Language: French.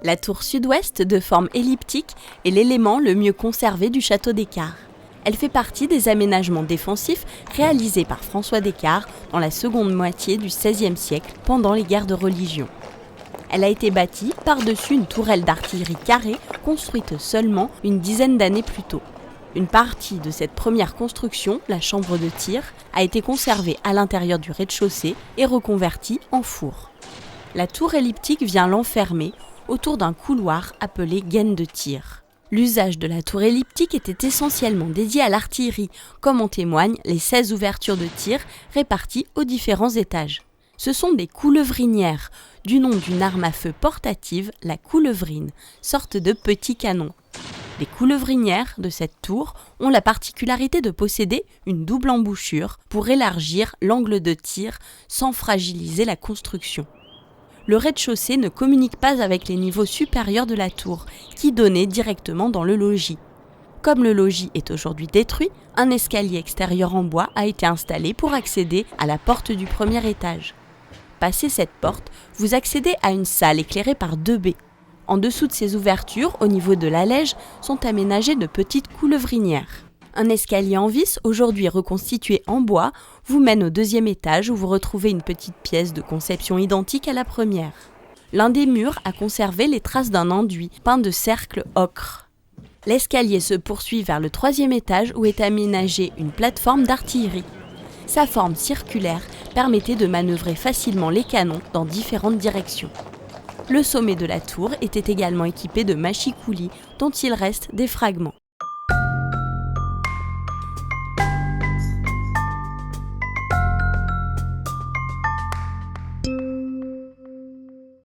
La tour sud-ouest, de forme elliptique, est l'élément le mieux conservé du château d'Équart. Elle fait partie des aménagements défensifs réalisés par François d'Équart dans la seconde moitié du XVIe siècle pendant les guerres de religion. Elle a été bâtie par-dessus une tourelle d'artillerie carrée construite seulement une dizaine d'années plus tôt. Une partie de cette première construction, la chambre de tir, a été conservée à l'intérieur du rez-de-chaussée et reconvertie en four. La tour elliptique vient l'enfermer autour d'un couloir appelé gaine de tir. L'usage de la tour elliptique était essentiellement dédié à l'artillerie, comme en témoignent les 16 ouvertures de tir réparties aux différents étages. Ce sont des coulevrinières, du nom d'une arme à feu portative, la coulevrine, sorte de petit canon. Les coulevrinières de cette tour ont la particularité de posséder une double embouchure pour élargir l'angle de tir sans fragiliser la construction. Le rez-de-chaussée ne communique pas avec les niveaux supérieurs de la tour, qui donnaient directement dans le logis. Comme le logis est aujourd'hui détruit, un escalier extérieur en bois a été installé pour accéder à la porte du premier étage. Passé cette porte, vous accédez à une salle éclairée par 2 baies. En dessous de ces ouvertures, au niveau de l'allège, sont aménagées de petites coulevrinières. Un escalier en vis, aujourd'hui reconstitué en bois, vous mène au 2e étage où vous retrouvez une petite pièce de conception identique à la première. L'un des murs a conservé les traces d'un enduit peint de cercles ocre. L'escalier se poursuit vers le 3e étage où est aménagée une plateforme d'artillerie. Sa forme circulaire permettait de manœuvrer facilement les canons dans différentes directions. Le sommet de la tour était également équipé de mâchicoulis dont il reste des fragments.